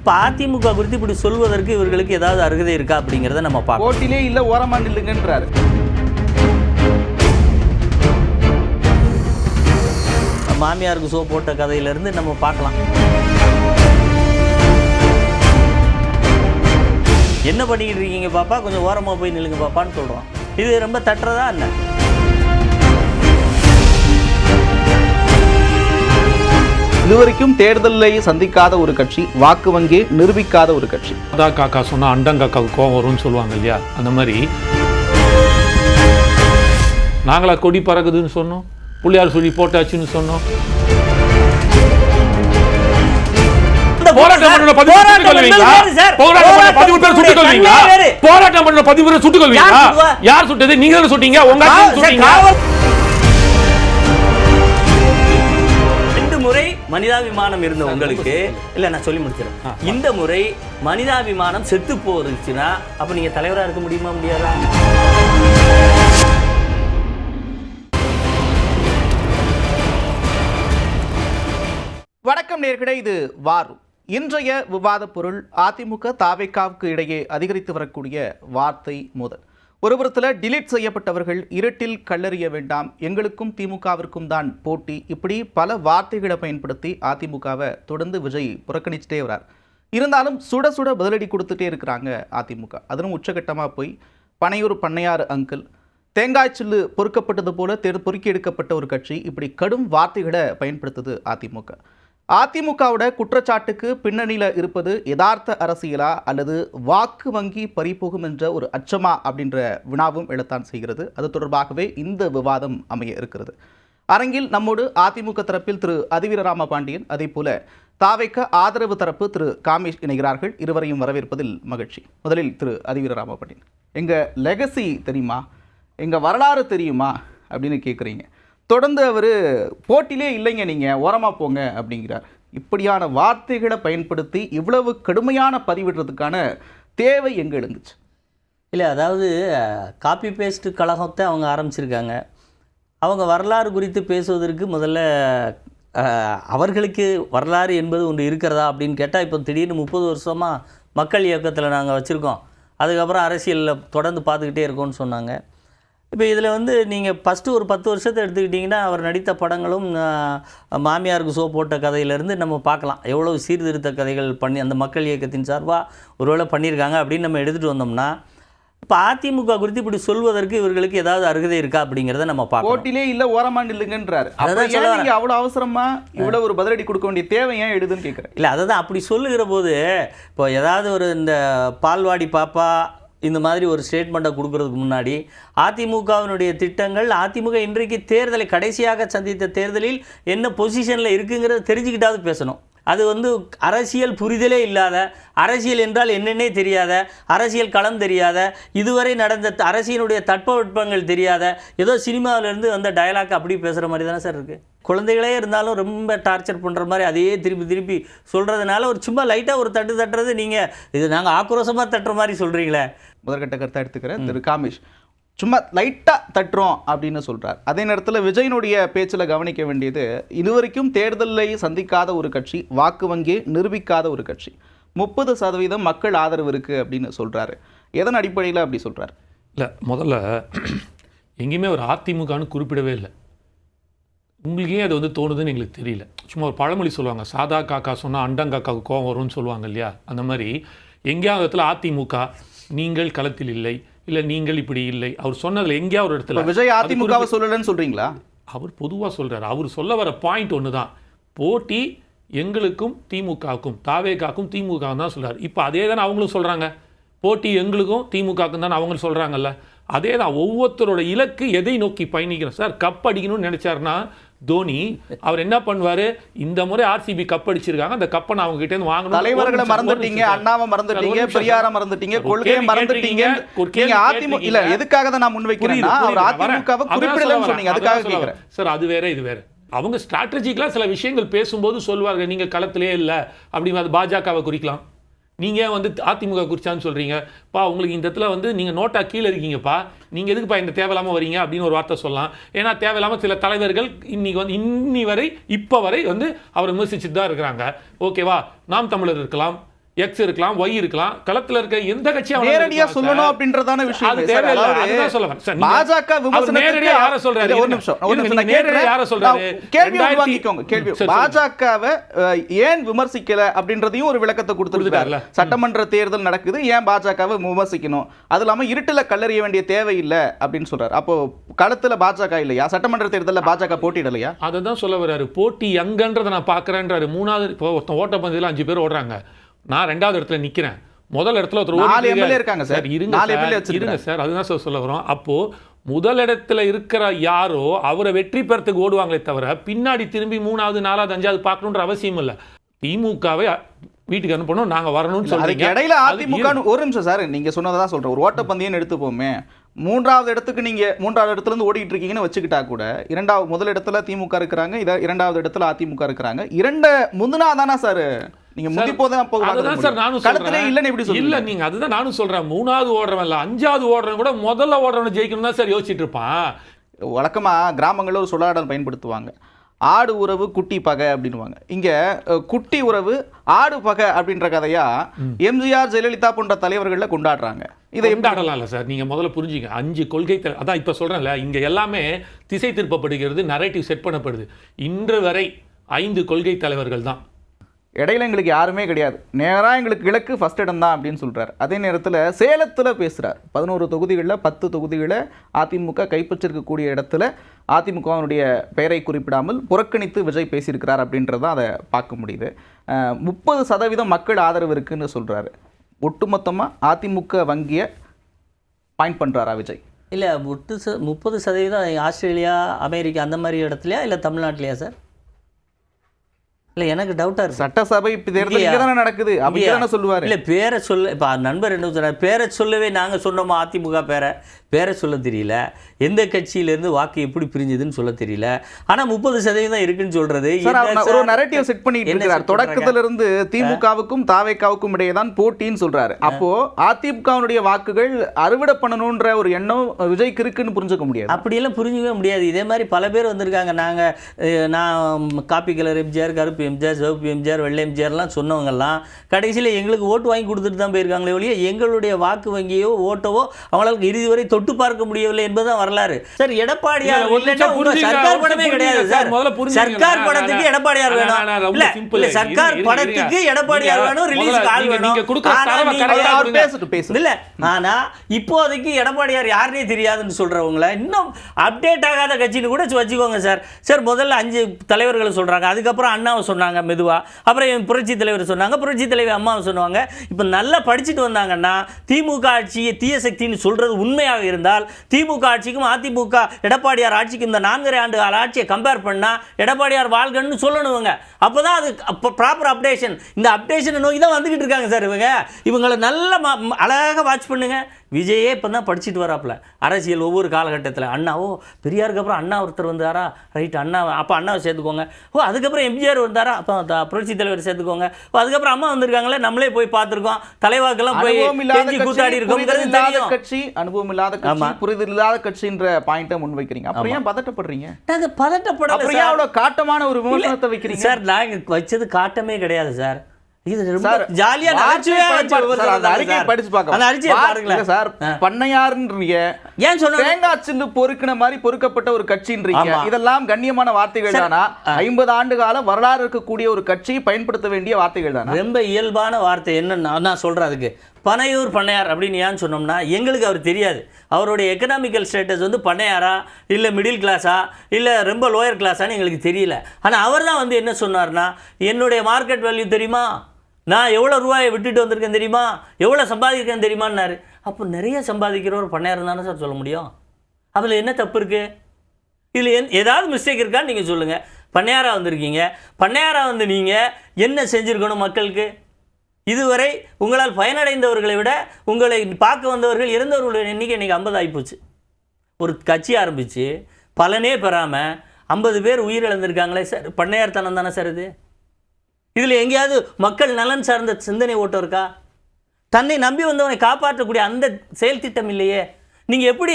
இப்போ அதிமுக குறித்து இப்படி சொல்வதற்கு இவர்களுக்கு ஏதாவது அருகதை இருக்கா அப்படிங்கிறத நம்ம பார்க்கலாம். போட்டிலே இல்லை, ஓரமா நில்லுங்கன்றாரு. மாமியாருக்கு சோ போட்ட கதையிலேருந்து நம்ம பார்க்கலாம். என்ன பண்ணிக்கிட்டு இருக்கீங்க பாப்பா, கொஞ்சம் ஓரமாக போய் நில்லுங்க பாப்பான்னு சொல்கிறோம். இது ரொம்ப தட்டுறதா என்ன? இதுவரைக்கும் தேர்தலை சந்திக்காத ஒரு கட்சி, வாக்கு வங்கி நிரூபிக்காத ஒரு கட்சி. அதான் காக்கா சொன்னா அண்டங்காக்காவுக்கு கோவம் வரும்னு சொல்லுவாங்க இல்லையா, அந்த மாதிரி நாங்களா கொடி பறக்குதுன்னு சொன்னோம், புள்ளியார் சொல்லி போட்டாச்சுன்னு சொன்னோம். போராட்டம் பண்ண 10 பேர் சுட்டுக் கொள்வீங்களா? போராட்டம் பண்ண 10 பேர் சுட்டுக் கொள்வீங்களா? யார் சுட்டது? நீங்க தானே சுட்டீங்க. உங்க சுட்டீங்க. முறை மனிதாபிமானம் இருந்த உங்களுக்கு இல்ல, நான் சொல்லி முடிச்சிடறேன். இந்த முறை மனிதாபிமானம் செத்து போச்சுன்னா அப்ப நீங்க தலைவரா இருக்க முடியுமா, முடியாதா? வணக்கம் நேயர்களே, இது வார். இன்றைய விவாத பொருள் அதிமுக தாவேகாவுக்கு இடையே அதிகரித்து வரக்கூடிய வார்த்தை மோதல். ஒருபுறத்தில் டிலீட் செய்யப்பட்டவர்கள் இருட்டில் கல்லறிய வேண்டாம், எங்களுக்கும் திமுகவிற்கும் தான் போட்டி, இப்படி பல வார்த்தைகளை பயன்படுத்தி அதிமுகவை தொடர்ந்து விஜய் புறக்கணிச்சுட்டே வரார். இருந்தாலும் சுட சுட பதிலடி கொடுத்துட்டே இருக்கிறாங்க அதிமுக. அதிலும் உச்சகட்டமாக போய் பனையூர் பண்ணையார் அங்கிள், தேங்காய் சில்லு பொறுக்கப்பட்டது போல பொறுக்கி எடுக்கப்பட்ட ஒரு கட்சி, இப்படி கடும் வார்த்தைகளை பயன்படுத்துது அதிமுக. அதிமுகவோட குற்றச்சாட்டுக்கு பின்னணியில் இருப்பது யதார்த்த அரசியலா அல்லது வாக்கு வங்கி பறிபோகும் என்ற ஒரு அச்சமா அப்படின்ற வினாவும் எழத்தான் செய்கிறது. அது தொடர்பாகவே இந்த விவாதம் அமைய இருக்கிறது. அரங்கில் நம்மோடு அதிமுக தரப்பில் திரு அதிவீரராம பாண்டியன், அதே போல தாவேக ஆதரவு தரப்பு திரு காமேஷ் இணைகிறார்கள். இருவரையும் வரவேற்பதில் மகிழ்ச்சி. முதலில் திரு அதிவீரராம பாண்டியன், எங்கள் லெகசி தெரியுமா, எங்கள் வரலாறு தெரியுமா அப்படின்னு கேட்குறீங்க. தொடர்ந்து அவர் போட்டிலே இல்லைங்க, நீங்கள் ஓரமாக போங்க அப்படிங்கிறார். இப்படியான வார்த்தைகளை பயன்படுத்தி இவ்வளவு கடுமையான பதிவிடுறதுக்கான தேவை எங்கே எழுந்துச்சு? இல்லை, அதாவது காப்பி பேஸ்ட் கழகத்தை அவங்க ஆரம்பிச்சிருக்காங்க. அவங்க வரலாறு குறித்து பேசுவதற்கு முதல்ல அவர்களுக்கு வரலாறு என்பது ஒன்று இருக்கிறதா அப்படின்னு கேட்டால், இப்போ திடீர்னு 30 வருஷமாக மக்கள் இயக்கத்தில் நாங்கள் வச்சுருக்கோம், அதுக்கப்புறம் அரசியலில் தொடர்ந்து பார்த்துக்கிட்டே இருக்கோம்னு சொன்னாங்க. இப்போ இதில் நீங்கள் ஃபஸ்ட்டு ஒரு 10 வருஷத்தை எடுத்துக்கிட்டிங்கன்னா, அவர் நடித்த படங்களும் மாமியாருக்கு சோ போட்ட கதையிலேருந்து நம்ம பார்க்கலாம் எவ்வளோ சீர்திருத்த கதைகள் பண்ணி அந்த மக்கள் இயக்கத்தின் சார்பாக ஒருவேளை பண்ணியிருக்காங்க அப்படின்னு நம்ம எடுத்துகிட்டு வந்தோம்னா, இப்போ அதிமுக குறித்து இப்படி சொல்வதற்கு இவர்களுக்கு ஏதாவது அருகதை இருக்கா அப்படிங்கிறத நம்ம பார்க்கலாம். போட்டிலே இல்லை, ஓரமா நில்லுங்கன்றாரு. அதான் அவ்வளோ அவசரமா இவ்வளோ ஒரு பதிலடி கொடுக்க வேண்டிய தேவை ஏன் எழுதுன்னு கேட்குறேன். இல்லை, அதை தான் அப்படி சொல்லுகிற போது இப்போ ஏதாவது ஒரு இந்த பால்வாடி பாப்பா இந்த மாதிரி ஒரு ஸ்டேட்மெண்ட்டை கொடுக்கறதுக்கு முன்னாடி அதிமுகவினுடைய திட்டங்கள், அதிமுக இன்றைக்கு தேர்தலை கடைசியாக சந்தித்த தேர்தலில் என்ன பொசிஷனில் இருக்குங்கிறத தெரிஞ்சுக்கிட்டாவது பேசணும். அது அரசியல் புரிதலே இல்லாத, அரசியல் என்றால் என்னென்னே தெரியாத, அரசியல் களம் தெரியாத, இதுவரை நடந்த அரசியலுடைய தட்பவெட்பங்கள் தெரியாத, ஏதோ சினிமாவிலேருந்து வந்த டயலாக் அப்படி பேசுகிற மாதிரி தானே சார் இருக்குது. குழந்தைகளே இருந்தாலும் ரொம்ப டார்ச்சர் பண்ணுற மாதிரி அதையே திருப்பி திருப்பி சொல்கிறதுனால ஒரு சும்மா லைட்டாக ஒரு தட்டுறது நீங்கள் இது நாங்கள் ஆக்ரோஷமாக தட்டுற மாதிரி சொல்கிறீங்களே. முதற்கட்ட கருத்தை எடுத்துக்கிறேன். திரு காமேஷ், சும்மா லைட்டாக தட்டுறோம் அப்படின்னு சொல்கிறார். அதே நேரத்தில் விஜயனுடைய பேச்சில் கவனிக்க வேண்டியது, இதுவரைக்கும் தேர்தலை சந்திக்காத ஒரு கட்சி, வாக்கு வங்கியை நிரூபிக்காத ஒரு கட்சி, 30% மக்கள் ஆதரவு இருக்குது அப்படின்னு சொல்கிறாரு. எதன் அடிப்படையில் அப்படி சொல்கிறார்? இல்லை, முதல்ல எங்கேயுமே ஒரு அதிமுகன்னு குறிப்பிடவே இல்லை. உங்களுக்கே அது தோணுதுன்னு எங்களுக்கு தெரியல. சும்மா ஒரு பழமொழி சொல்லுவாங்க, சாதா காக்கா சொன்னால் அண்டங்காக்காவுக்கு கோவம் வரும்னு சொல்லுவாங்க இல்லையா, அந்த மாதிரி எங்கேயாவது இடத்துல அதிமுக நீங்கள் களத்தில் இல்லை, இல்லை நீங்கள் இப்படி இல்லை, அவர் சொன்னதில் எங்கேயாவது ஒரு இடத்துல விஜய் அதிமுகவை சொல்லலன்னு சொல்கிறீங்களா? அவர் பொதுவாக சொல்கிறார். அவர் சொல்ல வர பாயிண்ட் ஒன்று தான், போட்டி எங்களுக்கும் திமுகவுக்கும், தாவேகாக்கும் திமுகவும் தான் சொல்கிறார். இப்போ அதே தானே அவங்களும் சொல்கிறாங்க, போட்டி எங்களுக்கும் திமுகவுக்கும் தானே அவங்களும் சொல்கிறாங்கல்ல. அதே தான், ஒவ்வொருத்தரோட இலக்கு எதை நோக்கி பயணிக்கிறோம். சார் கப் அடிக்கணும்னு நினைச்சாருன்னா தோனி அவர் என்ன பண்ணுவாரு, இந்த முறை ஆர்சிபி கப் அடிச்சிருக்காங்க, அந்த கப்பை நான் அவங்க கிட்ட இருந்து வாங்கணும். தலைவர்களை மறந்துட்டீங்க, அண்ணாவை மறந்துட்டீங்க, பெரியாரை மறந்துட்டீங்க, கொள்கையை மறந்துட்டீங்க. அதிமுக இல்ல, எதுக்காக தான் நான் முன்வைக்கிறேன்னா, அவர் அதிமுகவை குறிப்பிடலன்னு சொன்னீங்க, அதுக்காக கேக்குறேன். சார் அது வேற இது வேற. அவங்க ஸ்ட்ராட்டஜிக்கலா சில விஷயங்கள் பேசும்போது சொல்வார்கள், நீங்க களத்திலே இல்ல அப்படின்னு. அது பாஜகவை குறிக்கலாம். நீங்கள் அதிமுக குறிச்சான்னு சொல்கிறீங்க, பா உங்களுக்கு இந்த இடத்துல நீங்கள் நோட்டா கீழே இருக்கீங்கப்பா, நீங்கள் எதுக்குப்பா இந்த தேவையில்லாமல் வரீங்க அப்படின்னு ஒரு வார்த்தை சொல்லலாம். ஏன்னா தேவையில்லாமல் சில தலைவர்கள் இன்னி வரை இப்போ வரை அவரை விமர்சிச்சுட்டு தான் இருக்கிறாங்க. ஓகேவா, நாம் தமிழர் இருக்கலாம், எக்ஸ் இருக்கலாம், ஒய் இருக்கலாம், களத்துல இருக்க எந்த கட்சியா நேரடியா சொல்லணும் அப்படின்றதான விஷயம் அது தேவையில்லை. அதுதான் சொல்ல வரேன். சார், நீங்க பாஜக விமர்சனத்துக்கு நேரடியா யார சொல்றாரு? ஒரு நிமிஷம் நீங்க நேரடியா யார சொல்றாரு? கேள்வி வாங்கிக்கோங்க. கேள்வி பாஜகவை ஏன் விமர்சிக்கல அப்படின்றதையும் ஒரு விளக்கத்தை கொடுத்துருக்காரு. சட்டமன்ற தேர்தல் நடக்குது, ஏன் பாஜகவை விமர்சிக்கணும், அது இல்லாம இருட்டுல கல்லறிய வேண்டிய தேவையில்லை அப்படின்னு சொல்றாரு. அப்போ களத்துல பாஜக இல்லையா? சட்டமன்ற தேர்தலில் பாஜக போட்டியிடலையா? அதை தான் சொல்ல வர்றாரு. போட்டி எங்கன்றதை நான் பார்க்குறேன்றாரு. மூணாவது இப்போ ஒருத்தன் ஓட்டப்பந்தயத்தில் 5 பேர் ஓடுறாங்க, நான் 2வது இடத்துல நிற்கிறேன், முதல் இடத்துல ஒருத்தர் 4 எம்எல்ஏ இருக்காங்க சார். இருங்க சார், அதுதான் சார் சொல்ல வரோம். அப்போ முதல் இடத்துல இருக்கிற யாரோ அவரை வெற்றி பெறத்துக்கு ஓடுவாங்களே தவிர பின்னாடி திரும்பி 3வது 4வது 5வது பார்க்கணுன்ற அவசியம் இல்லை. திமுகவை வீட்டுக்கு அனுப்பணும், நாங்க வரணும்னு சொல்றீங்க. இடையில அதிமுக ஒரு நிமிஷம் சார், நீங்க சொன்னதான் சொல்றேன். ஒரு ஓட்டப்பந்தயம் எடுத்துப்போமே, 3வது இடத்துக்கு நீங்க 3வது இடத்துல இருந்து ஓடிட்டு இருக்கீங்கன்னு வச்சுக்கிட்டா கூட, முதல் இடத்துல திமுக இருக்கிறாங்க, 2வது இடத்துல அதிமுக இருக்கிறாங்க. முந்தினாதானா சார் நீங்க முந்தி போதான் அதுதான் சார் நானும் சொல்றேன். இல்லன்னு எப்படி சொல்றீங்க? இல்ல நீங்க அதுதான் நானும் சொல்றேன். 3வது ஓடுறவன் இல்ல, 5வது ஓடுறவன் கூட முதல்ல ஓடுறவனை ஜெயிக்கணும் தான் சார் யோசிச்சுட்டு இருப்பான். வழக்கமா கிராமங்களில் ஒரு சொல்லாடல் பயன்படுத்துவாங்க, ஆடு உறவு குட்டி பகை அப்படின்வாங்க. இங்க குட்டி உறவு ஆடு பகை அப்படின்ற கதையா எம்ஜிஆர் ஜெயலலிதா போன்ற தலைவர்கள கொண்டாடுறாங்க. இதை கொண்டாடலாம் இல்ல சார், நீங்க முதல்ல புரிஞ்சுங்க. 5 கொள்கை அதான் இப்ப சொல்றேன்ல, இங்க எல்லாமே திசை திருப்பப்படுகிறது, நரேட்டிவ் செட் பண்ணப்படுது. இன்று வரை 5 கொள்கை தலைவர்கள் தான். இடையில எங்களுக்கு யாருமே கிடையாது, நேரா எங்களுக்கு கிழக்கு ஃபர்ஸ்ட் இடம் தான் அப்படின்னு சொல்றாரு. அதே நேரத்தில் சேலத்தில் பேசுறார், 11 தொகுதிகளில் 10 தொகுதிகளை அதிமுக கைப்பற்றிருக்கக்கூடிய இடத்துல அதிமுகவினுடைய பெயரை குறிப்பிடாமல் புறக்கணித்து விஜய் பேசியிருக்கிறார் அப்படின்றதான் அதை பார்க்க முடியுது. 30% மக்கள் ஆதரவு இருக்குன்னு சொல்றாரு. ஒட்டுமொத்தமாக அதிமுக வங்கியை பாயிண்ட் பண்றாரா விஜய்? இல்லை 30% ஆஸ்திரேலியா, அமெரிக்கா அந்த மாதிரி இடத்துலையா இல்லை தமிழ்நாட்டிலையா சார்? இல்லை எனக்கு டவுட்டாக இருக்குது. சட்டசபை தேர்தல் இங்கே தானே நடக்குது, அப்படி தானே சொல்லுவார். இல்லை பேரை சொல்ல, இப்போ நண்பர் என்ன சொன்னார், பேரை சொல்லவே நாங்கள் சொன்னோமா அதிமுக பேரை சொல்ல தெரியல, எந்த கட்சியிலேருந்து வாக்கு எப்படி பிரிஞ்சுதுன்னு சொல்ல தெரியல. ஆனால் 30% இருக்குன்னு சொல்கிறது ஒரு நரேட்டிவ் செட் பண்ணிட்டு இருக்கிறார். தொடக்கத்திலிருந்து திமுகவுக்கும் தாவேக்காவுக்கும் இடையே தான் போட்டின்னு சொல்றாரு. அப்போ அதிமுகவுடைய வாக்குகள் அறுவடை பண்ணணுன்ற ஒரு எண்ணம் விஜய்க்கு இருக்குன்னு புரிஞ்சுக்க முடியாது. அப்படியெல்லாம் புரிஞ்சுக்கவே முடியாது. இதே மாதிரி பல பேர் வந்திருக்காங்க. நான் காப்பி கலர் எம்ஜிஆர், கருப்பு எம்ஜிஆர், சிவப்பு எம்ஜிஆர், வெள்ளை எம்ஜிஆர்லாம் சொன்னவங்கெல்லாம் கடைசியில் எங்களுக்கு ஓட்டு வாங்கி கொடுத்துட்டு தான் போயிருக்காங்களே ஒழிய எங்களுடைய வாக்கு வங்கியோ ஓட்டவோ அவங்களுக்கு இறுதி வரை தொட்டு பார்க்க முடியவில்லை என்பதுதான் வரலாறு. சார் எடப்பாடியார் சர்க்கார் படமே கிடையாது சார். சர்க்கார் படத்துக்கு எடப்பாடியார் வேணும், இல்ல சர்க்கார் படத்துக்கு எடப்பாடியார் வேணும், ரிலீஸ் ஆள் வேணும். இல்ல ஆனா இப்போதைக்கு எடப்பாடியார் யாருனே தெரியாதுன்னு சொல்றவங்கள இன்னும் அப்டேட் ஆகாத கட்சின்னு கூட வச்சுக்கோங்க சார். சார் முதல்ல 5 தலைவர்களை சொல்றாங்க, அதுக்கப்புறம் அண்ணாவை சொன்னாங்க மெதுவா, அப்புறம் புரட்சி தலைவர் சொன்னாங்க, புரட்சி தலைவர் அம்மாவை சொன்னாங்க. இப்போ நல்லா படிச்சுட்டு வந்தாங்கன்னா திமுக ஆட்சியை தீய சக்தின்னு சொல்றது உண்மையாக இருந்தால் திமுக ஆட்சிக்கும் அதிமுக எடப்பாடியார் ஆட்சிக்கும் இந்த 4.5 ஆண்டு ஆட்சியை கம்பேர் பண்ணா எடப்பாடியார் வாழ்கன்னு சொல்லணுங்க. அப்போதான் அது ப்ராப்பர் அப்டேஷன். இந்த அப்டேஷனை நோக்கி தான் வந்துகிட்டு இருக்காங்க சார் இவங்களை நல்ல அழகாக வாட்ச் பண்ணுங்க. விஜயே இப்போ தான் படிச்சுட்டு வராப்புல அரசியல் ஒவ்வொரு காலகட்டத்தில். அண்ணாவோ பெரியாருக்கு அப்புறம் அண்ணா ஒருத்தர் வந்தாரா, ரைட் அண்ணா, அப்போ அண்ணாவை சேர்த்துக்கோங்க. அதுக்கப்புறம் எம்ஜிஆர் வந்தாரா, அப்போ புரட்சி தலைவர் சேர்த்துக்கோங்க. அதுக்கப்புறம் அம்மா வந்திருக்காங்களே, நம்மளே போய் பார்த்துருக்கோம், தலைவாக்கெல்லாம் போய் கூத்தாடி இருக்கோம். கட்சி அனுபவம் இல்லாத கட்சி, புரிதல் இல்லாத கட்சின்ற பாயிண்ட்டை முன் வைக்கிறீங்க. அப்புறம் ஏன் பதட்டப்படுறீங்க? நாங்கள் பதட்டப்படல. அப்புறம் ஏன் அவ்வளோ காட்டமான ஒரு விமர்சனத்தை வைக்கிறீங்க சார்? நாங்கள் வச்சது காட்டமே கிடையாது சார். பண்ணையாருன்றீங்க, ஏன் சொன்ன தேங்காய் சில்லு பொறுக்கின மாதிரி பொறுக்கப்பட்ட ஒரு கட்சின்றீங்க. இதெல்லாம் கண்ணியமான வார்த்தைகள் தானா? 50 ஆண்டு கால வரலாறு இருக்கக்கூடிய ஒரு கட்சியை பயன்படுத்த வேண்டிய வார்த்தைகள் தானா? ரொம்ப இயல்பான வார்த்தை. என்ன நான் சொல்றேன் அதுக்கு, பனையூர் பண்ணையார் அப்படின்னு ஏன் சொன்னோம்னா எங்களுக்கு அவர் தெரியாது. அவருடைய எக்கனாமிக்கல் ஸ்டேட்டஸ் வந்து பண்ணையாரா இல்லை மிடில் கிளாஸா இல்லை ரொம்ப லோயர் கிளாஸான்னு எங்களுக்கு தெரியல. ஆனால் அவர் தான் வந்து என்ன சொன்னார்னா, என்னுடைய மார்க்கெட் வேல்யூ தெரியுமா, நான் எவ்வளோ ரூபாயை விட்டுட்டு வந்திருக்கேன் தெரியுமா, எவ்வளோ சம்பாதிக்கிறேன் தெரியுமான்னாரு. அப்போ நிறைய சம்பாதிக்கிற ஒரு பண்ணையார் தானே சார் சொல்ல முடியும். அதில் என்ன தப்பு இருக்குது? இதில் ஏதாவது மிஸ்டேக் இருக்கான்னு நீங்கள் சொல்லுங்கள். பண்ணையாராக வந்திருக்கீங்க, பண்ணையாராக வந்து நீங்கள் என்ன செஞ்சுருக்கணும் மக்களுக்கு? இதுவரை உங்களால் பயனடைந்தவர்களை விட உங்களை பார்க்க வந்தவர்கள் இறந்தவர்களுடைய எண்ணிக்கை இன்றைக்கி 50 ஆகிப்போச்சு. ஒரு கட்சி ஆரம்பித்து பலனே பெறாமல் 50 பேர் உயிரிழந்திருக்காங்களே சார், பண்ணையார் தனம் தானே சார் இது? இதில் எங்கேயாவது மக்கள் நலன் சார்ந்த சிந்தனை ஓட்டம் இருக்கா? தன்னை நம்பி வந்தவனை காப்பாற்றக்கூடிய அந்த செயல் திட்டம் இல்லையே. நீங்கள் எப்படி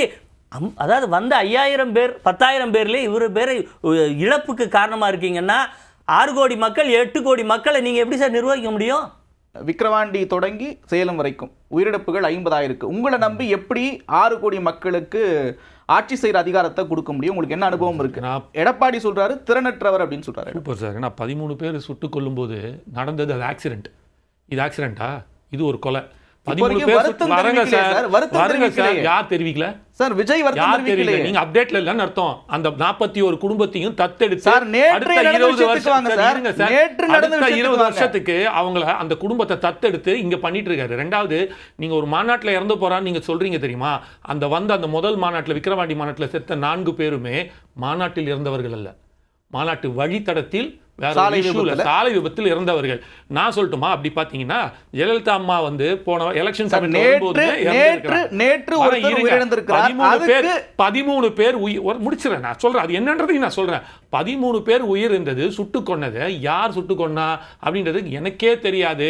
அதாவது வந்த 5000 பேர் 10,000 பேர்லேயே இவர் பேரை இழப்புக்கு காரணமாக இருக்கீங்கன்னா 6 கோடி மக்கள் 8 கோடி மக்களை நீங்கள் எப்படி சார் நிர்வகிக்க முடியும்? விக்கிரவாண்டி தொடங்கி சேலம் வரைக்கும் உயிரிழப்புகள் 50 இருக்கு. உங்களை நம்பி எப்படி 6 கோடி மக்களுக்கு ஆட்சி செய்யற அதிகாரத்தை கொடுக்க முடியும்? உங்களுக்கு என்ன அனுபவம் இருக்கு? எடப்பாடி சொல்றாரு திறனற்றவர் அப்படின்னு சொல்றாரு. Super sir. ஏன்னா 13 பேர் சுட்டுக் கொல்லும் போது நடந்தது அது ஆக்சிடென்ட். இது ஆக்சிடென்ட்டா? இது ஒரு கொலை. 13 பேர் வரங்க சார். யார் தெரிவிக்கல சார்? விஜய் வருத்தம் தெரிவிக்கல. நீங்க அப்டேட்ல இல்லன்னு அர்த்தம். அந்த 41 குடும்பத்தையும் தத்தெடுத்து சார் நேற்று அடுத்த 20 வருஷத்துக்கு வருஷத்துக்கு அவங்கள அந்த குடும்பத்தை தத்தெடுத்து இங்க பண்ணிட்டு இருக்காரு. ரெண்டாவது, நீங்க ஒரு மாநாட்டில் இறந்து போறான்னு நீங்க சொல்றீங்க தெரியுமா? அந்த முதல் மாநாட்டில் விக்கிரவாண்டி மாநாட்டில் செத்த 4 பேருமே மாநாட்டில் இறந்தவர்கள் அல்ல, மாநாட்டு வழித்தடத்தில் சாலை விபத்தில் இறந்தவர்கள். நான் சொல்லட்டுமா? அப்படி பாத்தீங்கன்னா ஜெயலலிதா அம்மா வந்து போன எலெக்ஷன் 13 பேர் முடிச்சிடறேன். நான் சொல்றேன் அது என்னன்றது நான் சொல்றேன். 13 பேர் உயிர் இருந்தது. சுட்டு கொன்னது யார் சுட்டு கொன்னா அப்படின்றது எனக்கே தெரியாது.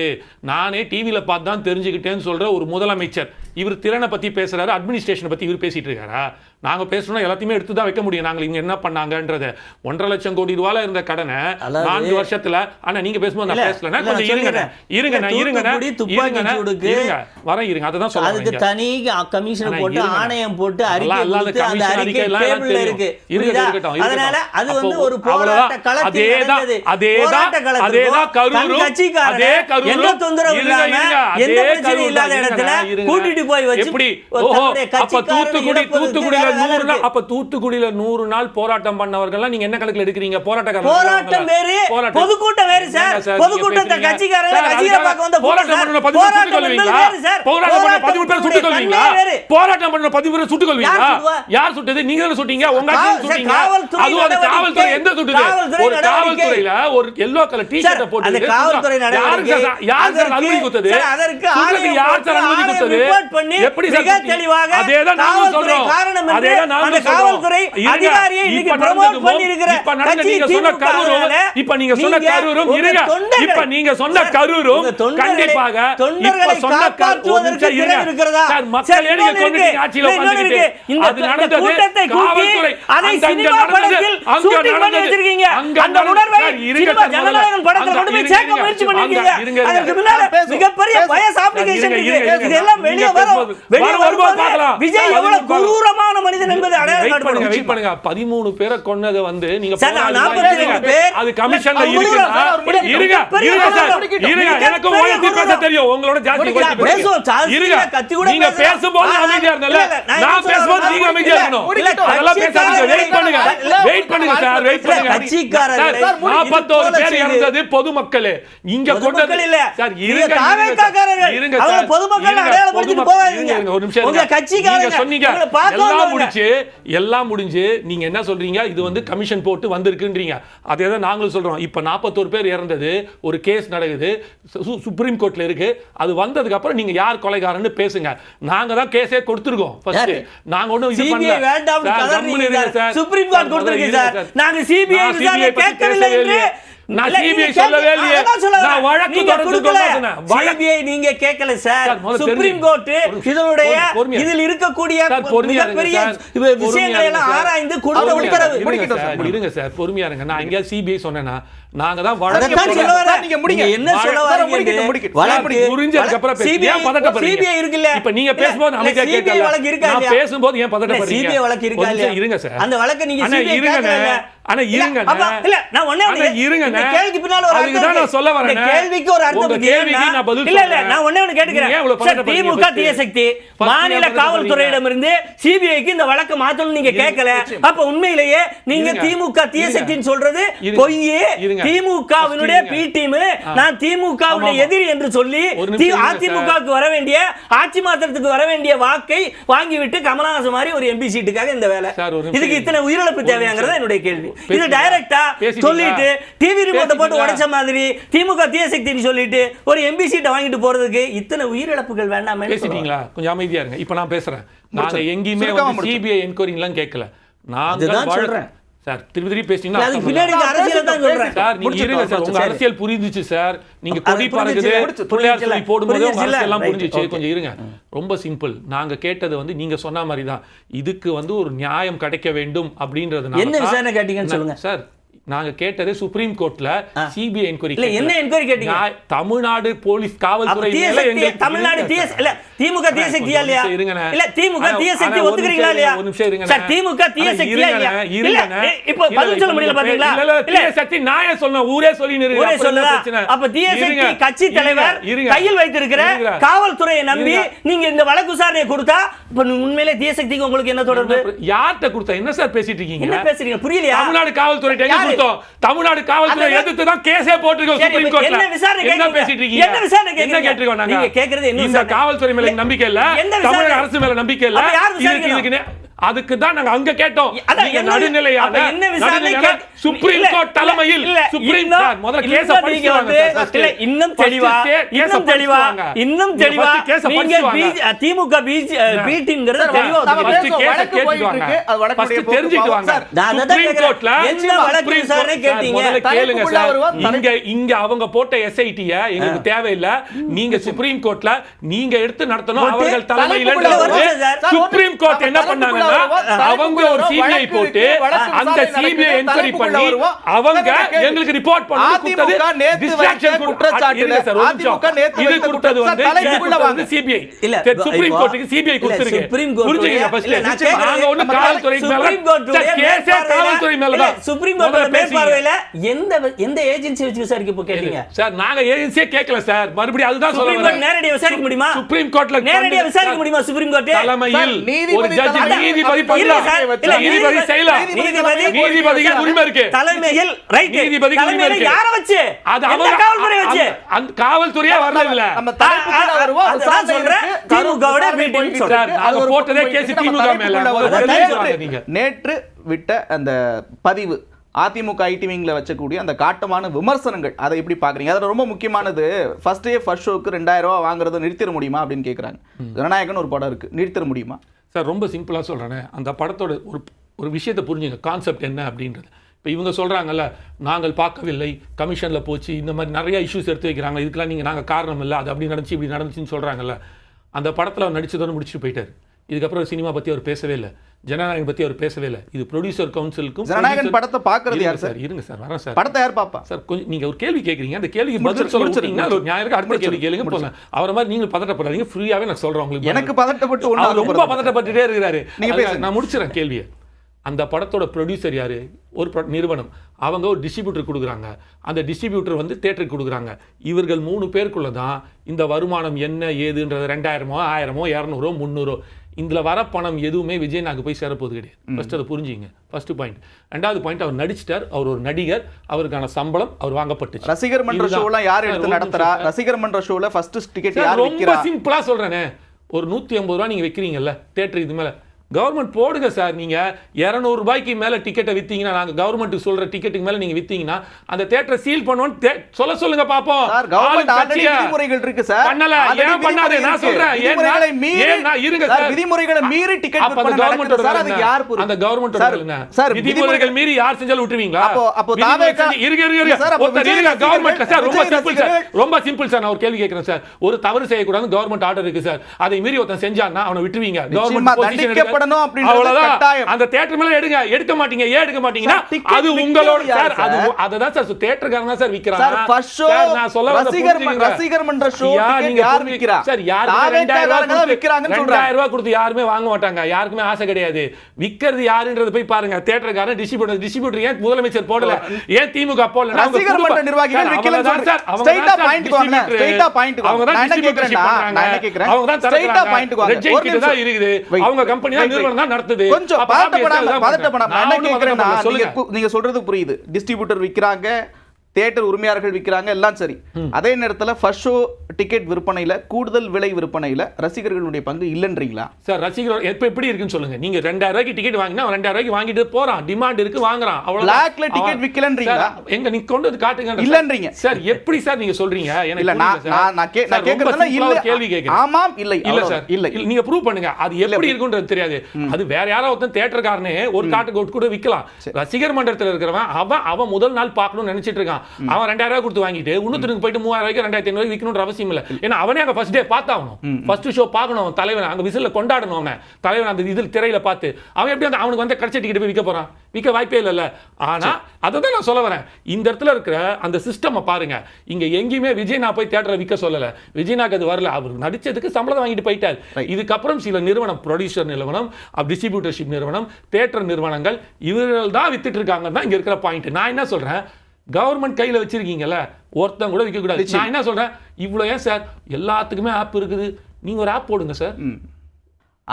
நானே டிவியில பார்த்து தான் தெரிஞ்சுக்கிட்டேன்னு சொல்ற ஒரு முதலமைச்சர். இவர் திறனை பத்தி பேசுறாரு, அட்மினிஸ்ட்ரேஷனை பத்தி இவர் பேசிட்டு இருக்காரா? நாங்க பேசணும் எல்லாத்தையுமே எடுத்து தான் வைக்க முடியும். நாங்க இவங்க என்ன பண்ணாங்கன்றத 1.5 லட்சம் கோடி ரூபாயில இருந்த கடனை 4 வருஷத்துல. ஆனா நீங்க பேசும்போது நான் பேசலன்னா கொஞ்சம் இருங்க வரேன் இருங்க. அதான் சொல்றேன். அதுக்கு தனி கமிஷன் போட்டு ஆணையம் போட்டு அறிக்கை இருக்கு. அதனால அது வந்து ஒரு போராட்ட களத்தில் நடந்தது. போராட்ட களத்தில் கட்சிக்காரங்க எந்த தொந்தரவு இல்லாம எந்த பிரச்சனையும் இல்லாத இடத்துல கூட்டிட்டு போய் வச்சு எப்படி தூத்துக்குடியில 100 நாள் போராட்டம் பண்ணவர்கள் நீங்க என்ன கணக்குல எடுக்கிறீங்க? போராட்டம் வேறு, பொதுக்கூட்டம் வேறு சார். பொதுக்கூட்டத்தை கட்சிக்காரங்க கட்சியை பார்க்க வந்த போராட்டம் பண்ண 13 பேர் சுட்டுக் கொல்வீங்களா? போராட்டம் பண்ண 13 பேர் சுட்டுக் கொல்வீங்களா? யார் சுட்டது? நீங்க தான சுட்டீங்க. உங்க ஆட்சி சுட்டீங்க. அதுவும் அந்த காவல்துறை எந்த சுட்டுது? ஒரு காவல்துறையில ஒரு எல்லோ கலர் டி-ஷர்ட் போட்டு அந்த காவல்துறை நடவடிக்கை யார் சார் அனுமதி கொடுத்தது? அதற்கு யார் சார் அனுமதி கொடுத்தது? எப்படி சார் தெளிவாக அதேதான் நாங்க சொல்றோம். அதேதான் நாங்க காவல்துறை அதிகாரியை இன்னைக்கு ப்ரோமோட் பண்ணி இருக்கிற கட்சி இப்ப நீங்க சொன்ன கரூரும் இருங்க. இப்ப நீங்க சொன்ன கரூரும் கண்டிப்பாக இப்ப சொன்ன கரூரும் இருக்கிறதா? சார் மக்கள் ஏன் கொண்டுட்டீங்க ஆட்சியில உட்கார்ந்துட்டு? அது நடந்தது காவல்துறை. அதை சினிமா படத்தில் ஷூட்டிங் பண்ணி வச்சிருக்கீங்க. அந்த உணர்வை சினிமா ஜனநாயகம் படத்துல கொண்டு போய் சேர்க்க முயற்சி பண்ணீங்க. அதுக்கு முன்னால மிகப்பெரிய பயஸ் அப்ளிகேஷன் இருக்கு. இதெல்லாம் வெளிய வரும்போது பார்க்கலாம். விஜய் எவ்வளவு கொடூரமான மனிதன் என்பதை அடையாளம் காட்டுங்க. வெயிட் பண்ணுங்க. 13 பேரை கொன்னது வந்து நீங்க 42 பேர் அது கமிஷன்ல இருக்குன்னா இருங்க எனக்கு ஓய்வு பேச தெரியும். உங்களோட ஜாஸ்தி இருங்க. நீங்க பேசும்போது அமைதியா இருந்தல, நான் பேசும்போது நீங்க அமைதியா இருக்கணும். அதெல்லாம் பேசாதீங்க. வெயிட் பண்ணுங்க சார். வெயிட் பண்ணுங்க. கட்சிக்காரர்கள் 41 பேர் இறந்தது பொதுமக்களே. இங்க கொண்டது இல்ல சார். இருங்க அவங்க பொதுமக்கள் அடையாளப்படுத்திட்டு போவாதீங்க. ஒரு நிமிஷம். உங்க கட்சிக்காரங்க சொன்னீங்க எல்லாம் முடிஞ்சு நீங்க என்ன சொல்றீங்க? இது வந்து கமிஷன் போட்டு வந்திருக்குன்றீங்க. அதே தான் நாங்களும் சொல்றோம். இப்ப 41 பேர் இறந்தது, ஒரு கேஸ் நடக்குது, சுப்ரீம் கோர்ட்ல இருக்கு. அது வந்ததுக்கு அப்புறம் நீங்க யார் கொலைகாரன்னு பேசுங்க. நாங்க தான் கேஸே கொடுத்திருக்கோம். ஃபர்ஸ்ட் நாங்க ஒண்ணும் இது பண்ணல. வேண்டாம் சார். சுப்ரீம் கோர்ட் கொடுத்திருக்கு சார். நாங்க சிபிஐ விசாரணை கேட்கவில்லை என்று நான் சிபிஐ சொல்லவே இல்லையே. நான் வழக்கு தொடர்ந்து சொன்னேன். சிபிஐ நீங்க கேட்கல சார். சுப்ரீம் கோர்ட் இதனுடைய இதில் இருக்கக்கூடிய மிகப்பெரிய விஷயங்களை எல்லாம் ஆராய்ந்து கொடுத்த உத்தரவு. இருங்க சார், பொறுமையா இருங்க. நான் எங்க சிபிஐ சொன்னேனா? நாங்க தான் வழக்கு நீங்க முடிங்க. என்ன சொல்ல வரீங்க? வழக்கு புரிஞ்சதுக்கு அப்புறம் பேசுங்க. ஏன் பதட்டப்படுறீங்க? சிபிஐ இருக்குல்ல. இப்ப நீங்க பேசும்போது அமைதியா கேட்கல. சிபிஐ வழக்கு இருக்கா இல்லையா? நான் பேசும்போது ஏன் பதட்டப்படுறீங்க? சிபிஐ வழக்கு இருக்கா இல்லையா? இருங்க சார். அந்த வழக்கு நீங்க சிபிஐ கேட்கல. ஆனா இருங்க. இல்ல நான் ஒண்ணே இருங்க. கேள்விக்கு பின்னால ஒரு அர்த்தம் இருக்கு. நான் சொல்ல வரேன். கேள்விக்கு ஒரு அர்த்தம் இருக்கு. கேள்விக்கு நான் பதில் இல்ல நான் ஒண்ணே கேட்கிறேன். திமுக தீயசக்தி மாநில காவல்துறையிடமிருந்து சிபிஐக்கு இந்த வழக்கு மாத்தணும் நீங்க கேட்கல. அப்ப உண்மையிலேயே நீங்க திமுக தீயசக்தின்னு சொல்றது பொய்யே. திமுகவினுடைய பி டீம் நான் திமுகவுடைய எதிரி என்று சொல்லி அதிமுகவுக்கு வர வேண்டிய ஆட்சி மாத்திரத்துக்கு வர வேண்டிய வாக்கை வாங்கிவிட்டு கமலஹாசன் மாதிரி ஒரு எம்பி சீட்டுக்காக இந்த வேலை. இதுக்கு இத்தனை உயிரிழப்பு தேவையாங்கிறத என்னுடைய கேள்வி. இது டைரக்டா சொல்லிட்டு டிவி ரிமோட்டை போட்டு உடைச்ச மாதிரி திமுக தீயசக்தின்னு சொல்லிட்டு ஒரு எம்பி சீட்டை வாங்கிட்டு போறதுக்கு இத்தனை உயிரிழப்புகள் வேண்டாமே. பேசிட்டீங்களா? கொஞ்சம் அமைதியா இருங்க. இப்ப நான் பேசுறேன். நாங்க எங்கேயுமே சிபிஐ என்கொயரி எல்லாம் கேட்கல. நான் சொல்றேன் சார். திருப்பி பேசிட்டீங்கன்னா சார் நீங்க இருங்க சார். உங்க அரசியல் புரிஞ்சிச்சு சார். நீங்க கொடி பறக்குது பிள்ளையார் சொல்லி போடும்போது உங்க அரசியல் எல்லாம் புரிஞ்சிச்சு. கொஞ்சம் இருங்க. ரொம்ப சிம்பிள். நாங்க கேட்டது வந்து நீங்க சொன்ன மாதிரி தான். இதுக்கு வந்து ஒரு நியாயம் கிடைக்க வேண்டும் அப்படின்றதுனால என்ன விசாரணை கேட்டீங்கன்னு சொல்லுங்க சார். நாங்க கேட்டது சுப்ரீம் கோர்ட்ல சிபிஐ என்கொயரி. இல்ல என்ன என்கொயரி கேட்டீங்க? தமிழ்நாடு போலீஸ் காவல்துறை மேல எங்களுக்கு தமிழ்நாடு டிஎஸ் இல்ல திமுக டிஎஸ் சக்தியா இல்லையா? இல்ல திமுக டிஎஸ் சக்தி ஒத்துக்கிறீங்களா இல்லையா? ஒரு நிமிஷம் இருங்க சார், திமுக டிஎஸ் சக்தியா இல்லையா? இல்ல இப்போ பதில் சொல்ல முடியல பாத்தீங்களா? இல்ல டிஎஸ் சக்தி நானே சொன்னேன், ஊரே சொல்லி நிறுங்க. ஊரே சொல்லுதா? அப்ப டிஎஸ் சக்தி கட்சி தலைவர் கையில் வைத்திருக்கிற காவல்துறையை நம்பி நீங்க இந்த வழக்கு விசாரணையை கொடுத்தா இப்ப உண்மையிலே டிஎஸ் சக்திக்கு உங்களுக்கு என்ன தொடர்பு? யார்ட்ட கொடுத்தா? என்ன சார் பேசிட்டு இருக்கீங்க? என்ன பேசுறீங்க? புரியலையா? தமிழ்நாடு காவல்துறை எங்க கொடுத்தோம்? தமிழ்நாடு காவல்துறை எதிர்த்து தான் கேஸே போட்டுருக்கோம் சுப்ரீம் கோர்ட்ல. என்ன விசாரணை என்ன பேசிட்டு இருக்கீங்க? என்ன விசாரணை என்ன கேக்குறீங்க? நாங்க நீங்க கேக்குறது என்ன? இந்த காவல்துறை மேல நம்பிக்கை இல்ல, தமிழக அரசு மேல நம்பிக்கை இல்ல. இதுக்கு அதுக்கு தான் நாங்க அங்க கேட்டோம். நீங்க நடுநிலையான சுப்ரீம் கோர்ட் தலைமையில் சுப்ரீம் கோர்ட் முதல்ல கேஸ படிச்சுவாங்க. இன்னும் தெளிவா நீங்க திமுக பி டீம்ங்கறது தெளிவா ஃபர்ஸ்ட் கேஸ கேட்டுவாங்க. ஃபர்ஸ்ட் தெரிஞ்சிடுவாங்க. சுப்ரீம் கோர்ட்ல என்ன வழக்கு விசாரணை கேட்டீங்க? முதல்ல கேளுங்க சார். இங்க அவங்க போட்ட எஸ்ஐடிய எங்களுக்கு தேவையில்லை. நீங்க சுப்ரீம் கோர்ட்ல நீங்க எடுத்து நடத்தணும். அவர்கள் தலைமையில் சுப்ரீம் கோர்ட் என்ன பண்ணாங்க? அவங்க ஒரு சிபிஐ போட்டு அந்த சிபிஐ என்கொயரி பண்ணி அவங்க எங்களுக்கு ரிப்போர்ட் பண்ணி கொடுத்தது டிஸ்ட்ராக்ஷன் குற்றச்சாட்டுல இது கொடுத்தது வந்து சிபிஐ இல்ல சுப்ரீம் கோர்ட்டுக்கு சிபிஐ கொடுத்திருக்கு. புரிஞ்சுங்க ஃபர்ஸ்ட். நாங்க ஒண்ணு காவல்துறை மேல கேஸே காவல்துறை மேல தான். சுப்ரீம் கோர்ட்டோட மேற்பார்வையில எந்த ஏஜென்சி வச்சு விசாரிக்க போ கேட்டீங்க? சார் நாங்க ஏஜென்சியே கேட்கல சார். மறுபடியும் அதுதான் சொல்றேன். நேரடியா விசாரிக்க முடியுமா? சுப்ரீம் கோர்ட்ல நேரடியா விசாரிக்க முடியுமா? சுப்ரீம் கோர்ட் தலைமையில் ஒரு ஜட்ஜ் நீதிபதி நீதிபதி செய்யலாம். நீதிபதிக்கு உரிமை இருக்கு. தலைமையில் ரைட். நீதிபதிக்கு உரிமை இருக்கு. யாரை வச்சு? அது அவங்க காவல்துறை வச்சு. அந்த காவல்துறையே வரல இல்ல. நம்ம தலைப்புக்குள்ள வருவோம். நான் சொல்றேன் திமுகவோட மீட்டிங் சார். நாங்க போட்டதே கேஸ் திமுக மேல. நேற்று விட்ட அந்த பதிவு அதிமுக ஐடி விங்ல வச்சக்கூடிய அந்த காட்டமான விமர்சனங்கள் அதை எப்படி பாக்குறீங்க? அதுல ரொம்ப முக்கியமானது ஃபர்ஸ்ட் ஷோக்கு 2000 ரூபாய் வாங்குறதை நிறுத்திட முடியுமா அப்படின்னு கேக்குறாங்க. ஜனநாயகன் ஒரு படம் இருக்கு, நிறுத்திட முடியுமா? சார் ரொம்ப சிம்பிளாக சொல்கிறேனே, அந்த படத்தோட ஒரு விஷயத்தை புரிஞ்சுங்க, கான்செப்ட் என்ன அப்படின்றது. இப்போ இவங்க சொல்கிறாங்கல்ல, நாங்கள் பார்க்கவில்லை, கமிஷனில் போச்சு, இந்த மாதிரி நிறைய இஷ்யூஸ் எடுத்து வைக்கிறாங்க, இதுக்கெல்லாம் நாங்கள் காரணம் இல்லை, அது அப்படி நடந்துச்சு இப்படி நடந்துச்சுன்னு சொல்கிறாங்கல்ல. அந்த படத்தில் அவர் நடிச்சதோடு முடிச்சுட்டு போயிட்டார். இதுக்கப்புறம் சினிமா பற்றி அவர் பேசவே இல்லை, ஜனநாயகன் பற்றி அவர் பேசவே இல்லை. இது ப்ரொடியூசர் கவுன்சிலுக்கும் ஜனநாயகன் படத்தை பார்க்கறது யார் சார்? இருங்க சார், வரேன் சார். படத்தை யார் பாப்பா சார்? கொஞ்சம் நீங்கள் ஒரு கேள்வி கேட்குறீங்க, அந்த கேள்விக்கு பதில் சொல்லுங்க. ஒரு ஞாயிறு அடுத்த கேள்வி கேளுங்க போகலாம். அவரை மாதிரி நீங்கள் பதட்டப்படாதீங்க, ஃப்ரீயாகவே நான் சொல்கிறேன் உங்களுக்கு. எனக்கு பதட்டப்பட்டு ரொம்ப பதட்டப்பட்டுட்டே இருக்கிறாரு. நான் முடிச்சிடறேன் கேள்வியை. அந்த படத்தோட ப்ரொடியூசர் யாரு? ஒரு நிறுவனம். அவங்க ஒரு டிஸ்ட்ரிபியூட்டர் கொடுக்குறாங்க. அந்த டிஸ்ட்ரிபியூட்டர் வந்து தேட்டருக்கு கொடுக்குறாங்க. இவர்கள் 3 பேருக்குள்ள தான் இந்த வருமானம் என்ன ஏதுன்றது 2000மோ 1000மோ 200 300 இதில் வர பணம் எதுவுமே விஜய் நாங்கள் போய் சேரப்போது கிடையாது. ஃபர்ஸ்ட் அதை புரிஞ்சுங்க. First point. 2வது பாயிண்ட், அவர் நடிச்சிட்டார், அவர் ஒரு நடிகர், அவருக்கான சம்பளம் அவர் வாங்கப்பட்டுச்சு. ரசிகர் மன்ற ஷோலாம் யார் எடுத்து நடத்துறா? ரசிகர் மன்ற ஷோல ஃபர்ஸ்ட் டிக்கெட் யார் விக்கிறா? ரொம்ப சிம்பிளா சொல்றேனே, ஒரு 150 ரூபாய் நீங்க விக்கிறீங்கல்ல தேட்டர், இது மேல கவர்மெண்ட் போடுங்க சார். நீங்க 200 ரூபாய்க்கு மேல டிக்கெட்டை வித்தீங்கன்னா, நாங்க கவர்மெண்ட் சொல்ற டிக்கெட்டுக்கு மேல நீங்க வித்தீங்கன்னா அந்த தியேட்டரை சீல் பண்ணுவோம் சொல்லுங்க பாப்போம். சார் கவர்மெண்ட் ஆல்ரெடி விதிமுறைகள் இருக்கு சார். பண்ணல, ஏன் பண்ணாதே? நான் சொல்றேன் விதிமுறைகளை மீறி இருங்க சார். விதிமுறைகளை மீறி டிக்கெட் அப்ப அந்த கவர்மெண்ட் சார், அது யார் பொறுப்பு? அந்த கவர்மெண்ட் என்ன சார்? விதிமுறைகள் மீறி யார் செஞ்சாலும் விட்டுருவீங்களா? அப்போ தாவேகா இருங்க சார், கவர்மெண்ட் சார் ரொம்ப சிம்பிள் சார், ரொம்ப சிம்பிள் சார். நான் ஒரு கேள்வி கேக்குறேன் சார். ஒரு தவறு செய்யக்கூடாது, கவர்மெண்ட் ஆர்டர் இருக்கு சார். அதை மீறி ஒருத்தன் செஞ்சான்னா அவனை விட்டுருவீங்க? கவர்மெண்ட் பொசிஷன் எடுக்கணும் அப்படின்றது அந்த தியேட்டர் மேல எடுக்க மாட்டீங்க. ஏன் எடுக்க மாட்டீங்கன்னா அது உங்களோட சார். அது அததான் சார் தியேட்டர்காரங்க தான் சார் விக்கிறாங்க. சார் ஃபர்ஸ்ட் ஷோ நான் சொல்ல ரசிகர் மன்ற ஷோ டிக்கெட் யார் விக்கிறா? சார் யார் 2000 ரூபாய் விக்கிறாங்கன்னு சொல்றாங்க. 2000 ரூபாய் கொடுத்து யாருமே வாங்க மாட்டாங்க. யாருக்குமே ஆசை கிடையாது. விக்கிறது யாருன்றது போய் பாருங்க. தியேட்டர்காரன் டிஸ்ட்ரிபியூட்டர் ஏன் முதலமைச்சர் போடல? ஏன் திமுக போடல? ரசிகர் மன்ற நிர்வாகிகள் விக்கல சார். ஸ்ட்ரைட்டா பாயிண்ட் வாங்க. ஸ்ட்ரைட்டா பாயிண்ட் வாங்க. நான் என்ன கேக்குறேன்? அவங்க தான் ஸ்ட்ரைட்டா பாயிண்ட் வாங்க. ஒரு நிமிஷம் தான் இருக்குது. அவங்க கம்பெனி தான் நிறுவனம் தான் நடத்துது. கொஞ்சம் பதட்டப்படாம என்ன கேக்குறேன்னா, நீங்க சொல்றது புரியுது. டிஸ்ட்ரிபியூட்டர் விக்கிறாங்க, தியேட்டர் உரிமையாளர்கள் விற்கிறாங்க, எல்லாம் சரி. அதே நேரத்தில் ஃபர்ஸ்ட் ஷோ டிக்கெட் விற்பனையில் கூடுதல் விலை விற்பனையில் ரசிகர்களுடைய பங்கு இல்லைன்றீங்களா சார்? ரசிகர்கள் எப்போ எப்படி இருக்குன்னு சொல்லுங்க. நீங்க 2000 ரூபாய்க்கு டிக்கெட் வாங்கினா 2000 ரூபாய்க்கு வாங்கிட்டு போறான், டிமாண்ட் இருக்கு, வாங்குறான். அவ்வளவு பிளாக்ல டிக்கெட் விற்கலன்றீங்களா? எங்க நீ கொண்டு வந்து காட்டுங்க. இல்லன்றீங்க சார். எப்படி சார் நீங்க சொல்றீங்க? எனக்கு இல்ல, நான் கேக்குறதுனா இல்ல கேள்வி கேக்குறேன். ஆமாம் இல்ல இல்ல சார், இல்ல நீங்க ப்ரூவ் பண்ணுங்க. அது எப்படி இருக்குன்றது தெரியாது. அது வேற யாரோ ஒருத்தன் தியேட்டர்காரனே ஒரு காட்டுக்கு கூட விற்கலாம். ரசிகர் மன்றத்தில் இருக்கிறவன் அவன் முதல் நாள் பார்க்கணும்னு நினைச்சிட்டு இருக்கான். அவன் 2000 ரூபாய் கொடுத்து வாங்கிட்டு இன்னொருத்தருக்கு போயிட்டு 3000 ரூபாய்க்கு 2500 விற்கணுன்ற அவசியம் இல்லை. ஏன்னா அவனே அங்கே ஃபர்ஸ்ட் டே பார்த்தாகணும், ஃபர்ஸ்ட் ஷோ பார்க்கணும், அவன் தலைவன் அங்கே விசில கொண்டாடணும், அவனை தலைவன் அந்த இதில் திரையில பார்த்து அவன் எப்படி அந்த அவனுக்கு வந்து கடைசி டிக்கெட் போய் விற்க போறான்? விற்க வாய்ப்பே இல்லைல்ல. ஆனா அதை தான் நான் சொல்ல வரேன், இந்த இடத்துல இருக்கிற அந்த சிஸ்டம் பாருங்க. இங்க எங்கேயுமே விஜய் நான் போய் தியேட்டரை விற்க சொல்லல, விஜய்னாக்கு அது வரல, அவர் நடிச்சதுக்கு சம்பளம் வாங்கிட்டு போயிட்டார். இதுக்கப்புறம் சில நிறுவனம், ப்ரொடியூசர் நிறுவனம், டிஸ்ட்ரிபியூட்டர்ஷிப் நிறுவனம், தியேட்டர் நிறுவனங்கள் இவர்கள் தான் வித்துட்டு இருக்காங்க தான் இங்க இருக்கிற பாயிண்ட். நான் என்ன சொல்றேன், கவர்மெண்ட் கையில வச்சிருக்கீங்கல்ல, ஒருத்தன் கூட விற்க கூடாது. நான் என்ன சொல்றேன், இவ்வளவு ஏன் சார் எல்லாத்துக்குமே ஆப் இருக்குது, நீங்க ஒரு ஆப் போடுங்க சார்.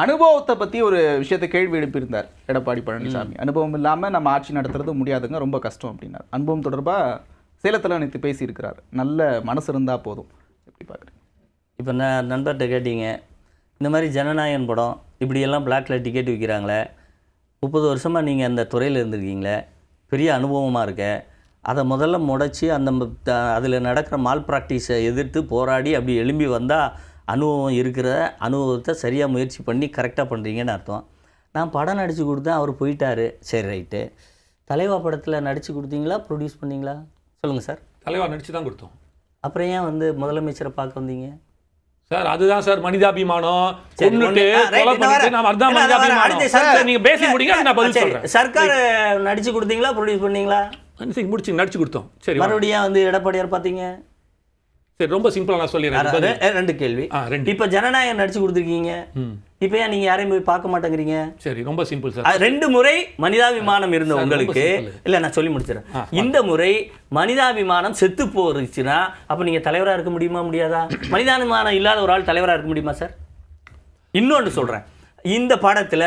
அனுபவத்தை பற்றி ஒரு விஷயத்தை கேள்வி எழுப்பியிருந்தார் எடப்பாடி பழனிசாமி. அனுபவம் இல்லாமல் நம்ம ஆட்சி நடத்துறது முடியாதுங்க, ரொம்ப கஷ்டம் அப்படின்னார். அனுபவம் தொடர்பாக சேலத்தில் நேற்று பேசியிருக்கிறார். நல்ல மனசு இருந்தால் போதும். எப்படி பார்க்குறீங்க? இப்போ நான் நண்பர்கிட்ட கேட்டீங்க, இந்த மாதிரி ஜனநாயகன் படம் இப்படியெல்லாம் பிளாக்ல டிக்கெட் விற்கிறாங்களே, 30 வருஷமாக நீங்கள் அந்த துறையில் இருந்திருக்கீங்களே, பெரிய அனுபவமாக இருக்க, அதை முதல்ல முடச்சி அந்த அதில் நடக்கிற மால் ப்ராக்டிஸை எதிர்த்து போராடி அப்படி எழும்பி வந்தால் அனுபவம் இருக்கிற அனுபவத்தை சரியாக முயற்சி பண்ணி கரெக்டாக பண்ணுறீங்கன்னு அர்த்தம். நான் படம் நடித்து கொடுத்தேன், அவர் போயிட்டார், சரி ரைட்டு. தலைவா படத்தில் நடித்து கொடுத்தீங்களா, ப்ரொடியூஸ் பண்ணீங்களா? சொல்லுங்கள் சார். தலைவா நடிச்சு தான் கொடுத்தோம். அப்புறம் ஏன் வந்து முதலமைச்சரை பார்க்க வந்தீங்க சார்? அதுதான் சார் மனிதாபிமானம். கொன்னுட்டு கொலை பண்ணிட்டு நாம அதான் மனிதாபிமானம். சார் நீங்க பேசி முடிங்க, நான் பதில் சொல்றேன். சர்க்கார் நடிச்சு கொடுத்தீங்களா, ப்ரொடியூஸ் பண்ணீங்களா? முடிச்சு நடிச்சு கொடுத்தோம். சரி, மறுபடியும் வந்து எடப்பாடியார் பார்த்தீங்க. சரி, ரொம்ப சிம்பிளா நான் சொல்லிடுறேன். 2 கேள்வி. இப்போ ஜனநாயகம் நடிச்சு கொடுத்துருக்கீங்க, இப்போ ஏன் நீங்க யாரையும் போய் பார்க்க மாட்டேங்கிறீங்க? சரி, ரொம்ப சிம்பிள் சார். 2 முறை மனிதாபிமானம் இருந்த உங்களுக்கு, இல்ல நான் சொல்லி முடிச்சிடறேன், இந்த முறை மனிதாபிமானம் செத்து போச்சுன்னா அப்ப நீங்க தலைவரா இருக்க முடியுமா, முடியாதா? மனிதாபிமானம் இல்லாத ஒரு ஆள் தலைவரா இருக்க முடியுமா சார்? இன்னொன்று சொல்றேன், இந்த படத்துல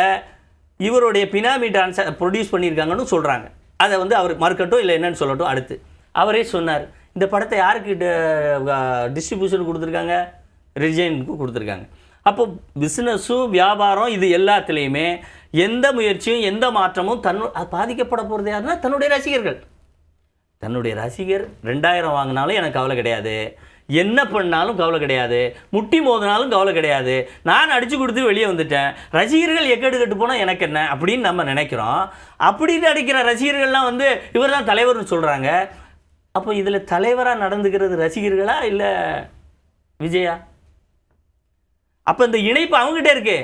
இவருடைய பினாமி டான்ஸை ப்ரொடியூஸ் பண்ணியிருக்காங்கன்னு சொல்றாங்க. அதை வந்து அவர் மறுக்கட்டும் இல்லை என்னன்னு சொல்லட்டும். அடுத்து அவரே சொன்னார், இந்த படத்தை யாருக்கு டிஸ்ட்ரிபியூஷன் கொடுத்துருக்காங்க? ரிஜைனுக்கு கொடுத்துருக்காங்க. அப்போ பிஸ்னஸும் வியாபாரம் இது எல்லாத்துலேயுமே எந்த முயற்சியும் எந்த மாற்றமும் பாதிக்கப்பட போகிறது யாருன்னா தன்னுடைய ரசிகர்கள். தன்னுடைய ரசிகர் 2000 வாங்கினாலும் எனக்கு கவலை கிடையாது, என்ன பண்ணாலும் கவலை கிடையாது, முட்டி மோதினாலும் கவலை கிடையாது, நான் அடித்து கொடுத்து வெளியே வந்துட்டேன், ரசிகர்கள் எக்கெடு கட்டு போனால் எனக்கு என்ன அப்படின்னு நம்ம நினைக்கிறோம். அப்படி நடிக்கிற ரசிகர்கள்லாம் வந்து இவர் தான் தலைவர்னு சொல்கிறாங்க. அப்போ இதில் தலைவராக நடந்துக்கிறது ரசிகர்களா இல்லை விஜயா? அப்போ இந்த இணைப்பு அவங்ககிட்ட இருக்கு.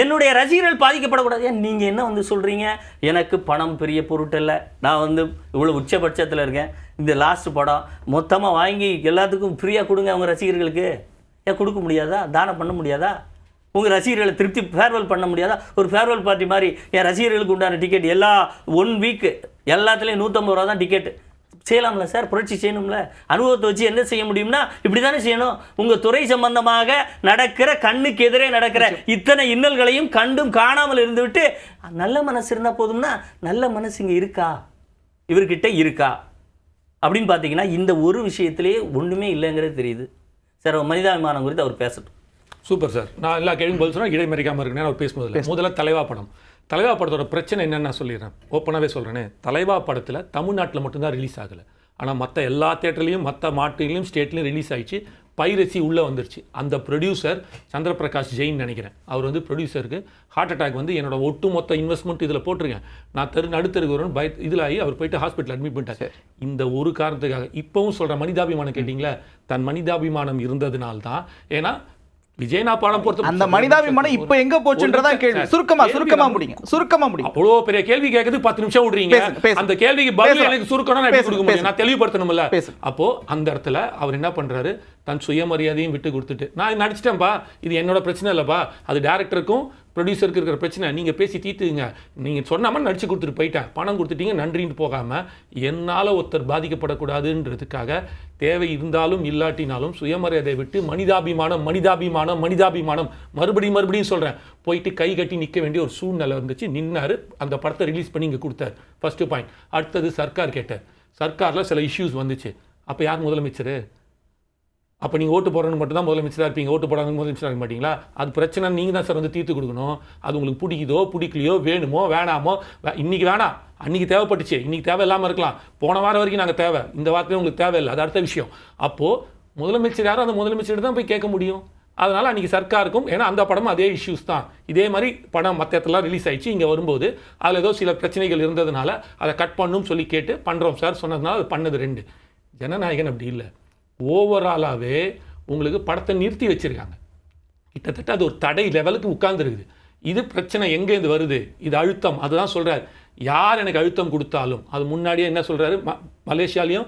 என்னுடைய ரசிகர்கள் பாதிக்கப்படக்கூடாது. ஏன் நீங்கள் என்ன வந்து சொல்கிறீங்க, எனக்கு பணம் பெரிய பொருட்டல்ல, நான் வந்து இவ்வளோ உச்சபட்சத்தில் இருக்கேன், இந்த லாஸ்ட் படம் மொத்தமாக வாங்கி எல்லாத்துக்கும் ஃப்ரீயாக கொடுங்க அவங்க ரசிகர்களுக்கு, ஏன் கொடுக்க முடியாதா? தானம் பண்ண முடியாதா? உங்கள் ரசிகர்களை திருப்தி ஃபேர்வெல் பண்ண முடியாதா? ஒரு ஃபேர்வெல் பார்ட்டி மாதிரி என் ரசிகர்களுக்கு உண்டான டிக்கெட் எல்லா 1 வீக்கு எல்லாத்துலேயும் 150 ரூபா தான் டிக்கெட்டு செய்யலாம்ல சார்? புரட்சி செய்யணும்ல. அனுபவத்தை வச்சு என்ன செய்ய முடியும்னா இப்படி தானே செய்யணும். உங்கள் துறை சம்பந்தமாக நடக்கிற, கண்ணுக்கு எதிரே நடக்கிற இத்தனை இன்னல்களையும் கண்டும் காணாமல் இருந்துவிட்டு நல்ல மனசு இருந்தால் போதும்னா, நல்ல மனசு இங்கே இருக்கா, இவர்கிட்ட இருக்கா அப்படின்னு பார்த்தீங்கன்னா இந்த ஒரு விஷயத்திலேயே ஒன்றுமே இல்லைங்கிறது தெரியுது சார். மனிதாபிமானம் குறித்து அவர் பேசட்டும். Super sir. நான் எல்லா கேள்வியும் பதில் சொன்னால் இடைமறிக்காமல் இருக்கேன். அவர் பேசும்போது முதல்ல தலைவா படம், தலைவா படத்தோட பிரச்சனை என்னன்னு நான் சொல்லிடுறேன், ஓப்பனாகவே சொல்கிறேனே. தலைவா படத்தில் தமிழ்நாட்டில் மட்டும்தான் ரிலீஸ் ஆகலை, ஆனால் மற்ற எல்லா தேட்டர்லையும் மற்ற மாட்டுலையும் ஸ்டேட்லையும் ரிலீஸ் ஆகிடுச்சு. பைரசி உள்ளே வந்துருச்சு. அந்த ப்ரொடியூசர் சந்திரபிரகாஷ் ஜெயின் நினைக்கிறேன், அவர் வந்து ப்ரொடியூசருக்கு ஹார்ட் அட்டாக் வந்து என்னோட ஒட்டுமொத்த இன்வெஸ்ட்மெண்ட் இதில் போட்டிருக்கேன், நான் நடுத்தருக்கு வரும்னு இதில் ஆகி அவர் போயிட்டு ஹாஸ்பிட்டல் அட்மிட் பண்ணிட்டார். இந்த ஒரு காரணத்துக்காக இப்போவும் சொல்கிறேன், மனிதாபிமானம் கேட்டிங்களா, தன் மனிதாபிமானம் இருந்ததுனால்தான். ஏன்னா விஜயனா படம் பொறுத்த அந்த மனிதாபிமானம் இப்போ எங்க போச்சுன்றதா கேள்வி. சுருக்கமா முடியும். அவ்வளோ பெரிய கேள்வி கேட்குது, 10 நிமிஷம் விடுறீங்க. அந்த கேள்விக்கு பதில் எனக்கு சுருக்கணும் நான் கொடுக்க முடியும், நான் தெளிவுபடுத்தணும்ல. அப்போ அந்த இடத்துல அவர் என்ன பண்றாரு, தன் சுயமரியாதையும் விட்டு கொடுத்துட்டு, நான் நடிச்சிட்டேன்ப்பா, இது என்னோட பிரச்சனை இல்லைப்பா, அது டேரக்டருக்கும் ப்ரொடியூசருக்கு இருக்கிற பிரச்சனை, நீங்கள் பேசி தீர்த்துங்க, நீங்கள் சொன்னாமல் நடிச்சு கொடுத்துட்டு போயிட்டேன், பணம் கொடுத்துட்டீங்க நன்றின்னு போகாமல் என்னால் ஒருத்தர் பாதிக்கப்படக்கூடாதுன்றதுக்காக தேவை இருந்தாலும் இல்லாட்டினாலும் சுயமரியாதை விட்டு மனிதாபிமானம் மனிதாபிமானம் மனிதாபிமானம் மறுபடியும் சொல்கிறேன், போயிட்டு கை கட்டி நிற்க வேண்டிய ஒரு சூழ்நிலை இருந்துச்சு. நின்னாரு, அந்த படத்தை ரிலீஸ் பண்ணி இங்கே கொடுத்தாரு. First point. அடுத்தது சர்க்கார் கேட்டார், சர்க்காரில் சில இஷ்யூஸ் வந்துச்சு. அப்போ யார் முதலமைச்சர்? அப்போ நீங்கள் ஓட்டு போடுறவங்க மட்டும் தான் முதலமைச்சராக இருப்பீங்க, ஓட்டு போடாதவங்க முதலமைச்சராக இருக்க மாட்டீங்களா? அது பிரச்சனை நீங்கள் தான் சார் வந்து தீர்த்து கொடுக்கணும். அது உங்களுக்கு பிடிக்குதோ பிடிக்கலையோ, வேணுமோ வேணாமோ, இன்றைக்கி வேணாம், அன்றைக்கி தேவைப்பட்டுச்சு, இன்றைக்கி தேவை இல்லாமல் இருக்கலாம், போன வாரம் வரைக்கும் நாங்கள் தேவை, இந்த வாரத்தையும் உங்களுக்கு தேவையில்லை, அது அடுத்த விஷயம். அப்போது முதலமைச்சர் யாரும் அந்த முதலமைச்சர் தான் போய் கேட்க முடியும். அதனால் அன்றைக்கி சர்க்காருக்கும், ஏன்னா அந்த படமும் அதே இஷ்யூஸ் தான், இதே மாதிரி படம் மற்ற இடத்துலாம் ரிலீஸ் ஆகிடுச்சு, இங்கே வரும்போது அதில் ஏதோ சில பிரச்சனைகள் இருந்ததுனால அதை கட் பண்ணணும்னு சொல்லி கேட்டு பண்ணுறோம் சார் சொன்னதுனால அது பண்ணது 2. ஜனநாயகன் அப்படி இல்லை. ஓவராலாகவே உங்களுக்கு படத்தை நிறுத்தி வச்சிருக்காங்க. கிட்டத்தட்ட அது ஒரு தடை லெவலுக்கு உட்கார்ந்துருக்குது. இது பிரச்சனை எங்கேருந்து வருது? இது அழுத்தம். அதுதான் சொல்கிறார். யார் எனக்கு அழுத்தம் கொடுத்தாலும், அது முன்னாடியே என்ன சொல்கிறாரு, மலேசியாலையும்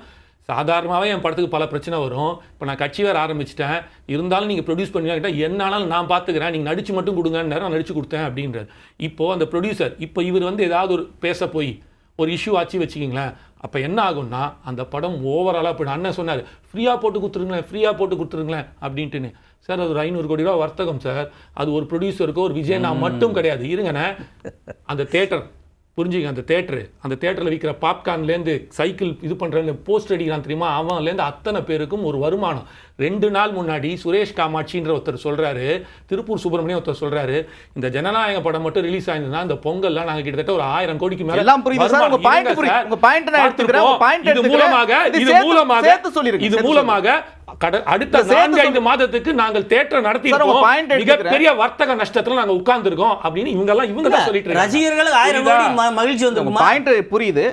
சாதாரணமாகவே என் படத்துக்கு பல பிரச்சனை வரும். இப்போ நான் கட்சி வேறு ஆரம்பிச்சிட்டேன், இருந்தாலும் நீங்கள் ப்ரொடியூஸ் பண்ணுவீங்கன்னா என்னாலும் நான் பார்த்துக்கிறேன், நீங்கள் நடிச்சு மட்டும் கொடுங்கன்னு நான் நடிச்சு கொடுத்தேன் அப்படின்றார். இப்போது அந்த ப்ரொடியூசர் இப்போ இவர் வந்து ஏதாவது ஒரு பேச போய் ஒரு இஷ்யூ ஆச்சு வச்சுக்கிங்களேன், அப்போ என்ன ஆகும்னா அந்த படம் ஓவராலாக இப்போ அண்ணன் சொன்னார் ஃப்ரீயாக போட்டு கொடுத்துருங்களேன் அப்படின்ட்டுன்னு. சார் அது ஒரு 500 கோடி ரூபா வர்த்தகம் சார். அது ஒரு ப்ரொடியூசருக்கோ ஒரு விஜயனா மட்டும் கிடையாது. இருங்கண்ணே, அந்த தேட்டர் புரிஞ்சுங்க, அந்த தேட்டரில் விற்கிற பாப்கார்ன்லேருந்து சைக்கிள் இது பண்ணுறேன்னு போஸ்ட் அடிக்கிறான் தெரியுமா, அவன்லேருந்து அத்தனை பேருக்கும் ஒரு வருமானம். 2 நாள் முன்னாடி சுரேஷ் காமாட்சின்ற ஒருத்தர் சொல்கிறாரு, திருப்பூர் சுப்பிரமணியம் ஒருத்தர் சொல்கிறாரு, இந்த ஜனநாயக படம் மட்டும் ரிலீஸ் ஆயிருந்தா இந்த பொங்கல்லாம் நாங்கள் கிட்டத்தட்ட ஒரு 1000 கோடிக்கு மேலே எல்லாம் புரியுது சார். உங்க பாயிண்ட் புரியுது. உங்க பாயிண்ட் நான் எடுத்துக்கிறேன். உங்க பாயிண்ட் இது மூலமாக அடுத்த 4-5 மாதத்துக்கு நாங்கள் தேட்டர் நடத்தியிருக்கோம், மிகப்பெரிய வர்த்தக நஷ்டத்துல நாங்க உட்கார்ந்துருக்கோம் அப்படின்னு இவங்க தான் சொல்லிட்டு இருக்காங்க. ரசிகர்களுக்கு 1000 கோடி மகிழ்ச்சி வந்து பாயிண்ட் புரியுது.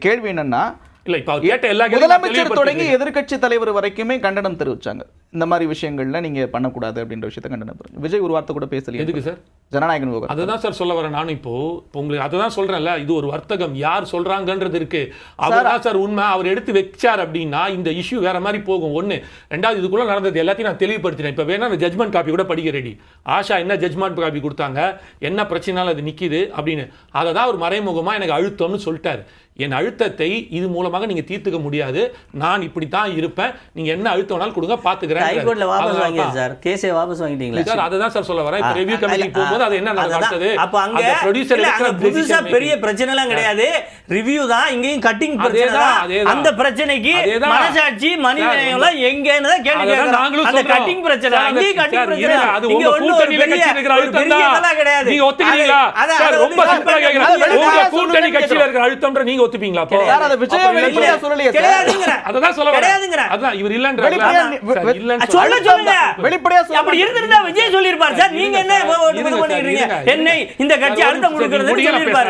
கேள்வி என்னன்னா, இல்ல இப்ப கேட்ட எல்லா முதலமைச்சர் தொடங்கி எதிர்க்கட்சி தலைவர் வரைக்குமே கண்டனம் தெரிவிச்சாங்க. இந்த மாதிரி விஷயங்கள்ல நீங்க பண்ணக்கூடாது அப்படின்ற விஷயத்தை கண்டனம். விஜய் ஒரு வார்த்தை கூட பேசலையே. எதுக்கு சார்? ஜனநாயகன் விவகாரம். அதுதான் சார் சொல்ல வரேன். நானும் இப்போ உங்களுக்கு அதுதான் சொல்றேன்ல, இது ஒரு வர்த்தகம். யார் சொல்றாங்கன்றது இருக்கு. அவர்தான் சார் உண்மை. அவர் எடுத்து வச்சார் அப்படின்னா இந்த இஷ்யூ வேற மாதிரி போகும். ஒண்ணு. ரெண்டாவது, இதுக்குள்ள நடந்தது எல்லாத்தையும் நான் தெளிவுபடுத்தினேன். இப்ப வேணா அந்த ஜட்மெண்ட் காப்பி கூட படிக்க ரெடி. ஆஷா என்ன ஜட்மெண்ட் காப்பி கொடுத்தாங்க, என்ன பிரச்சனைனால அது நிக்குது அப்படின்னு, அதை தான் ஒரு மறைமுகமா எனக்கு அழுத்தம்னு சொல்லிட்டாரு. என் அழுத்தத்தை இது மூலமாக நீங்க தீர்த்துக்க முடியாது, நான் இப்படித்தான் இருப்பேன், நீங்க என்ன அழுத்தம் வேணாலும் கொடுங்க பாத்துக்கிறேன். ஹைகோர்ட்ல வாபஸ் வாங்கியாச்சு சார். கேஸை வாபஸ் வாங்கிட்டீங்களா சார்? அதுதான் சார் சொல்ல வரேன். இப்ப ரிவ்யூ கமிட்டிக்கு போகும்போது அது என்ன நடக்குது? அப்ப அங்க ப்ரொடியூசர் புதுசா பெரிய பிரச்சனை எல்லாம் கிடையாது. ரிவ்யூ தான். இங்கேயும் கட்டிங் பிரச்சனை தான். அந்த பிரச்சனைக்கு மனசாட்சி மனிதநேயம் எல்லாம் எங்கன்னு தான் கேள்வி கேக்குறாங்க. அந்த கட்டிங் பிரச்சனை அங்கேயும் கட்டிங் பிரச்சனை. அது உங்க கூட்டணியில கட்சியில இருக்கிற அழுத்தம் தான் கிடையாது. நீங்க ஒத்துக்கிறீங்களா சார்? ரொம்ப சிம்பிளா கேக்குறேன். உங்க கூட்டணி கட்சியில இருக்கிற அழுத்தம்ன்ற நீங்க ஒத்துப்பீங்களா? சார் அது விஜய் வெளிப்படையா சொல்லலையே. கிடையாதுங்கற. அததான் சொல்ல வரேன். அதான் இவர் இல்லன்றாங்க. இல்லன்னு சொல்லுங்க. வெளிப்படையா சொல்ல. அப்படி இருந்திருந்தா விஜய் சொல்லிருப்பார் சார். நீங்க என்ன இது பண்ணிடுறீங்க? என்ன இந்த கட்சி அழுத்தம் கொடுக்கிறது சொல்லிருப்பார்.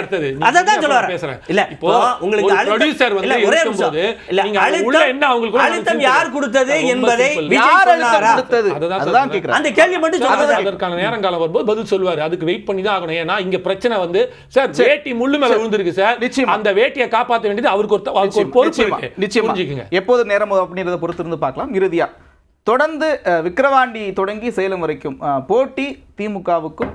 அததான் சொல்ல வரேன். இல்ல இப்போ உங்களுக்கு ப்ரொடியூசர் வந்து இருக்கும்போது நீங்க உள்ள என்ன அவங்களுக்கு அழுத்தம் யார் கொடுத்தது என்பதை விஜய் சொன்னாரா? அதுதான் கேக்குறேன். அந்த கேள்வி மட்டும் சொல்லுங்க. அதற்கான நேரம் காலம் வரும்போது பதில் சொல்வாரு. அதுக்கு வெயிட் பண்ணி தான் ஆகணும். ஏன்னா இங்க பிரச்சனை வந்து சார் வேட்டி முள்ளு மேல விழுந்திருக்கு சார். அந்த வேட்டியை காப்பாற்ற வேண்டியது அவருக்கு ஒரு பொறுப்பு இருக்கு. நிச்சயமா எப்போது நேரம் அப்படின்றத பொறுத்து இருந்து பார்க்கலாம். இறுதியா தொடர்ந்து விக்கிரவாண்டி தொடங்கி சேலம் வரைக்கும் போட்டி திமுகவுக்கும்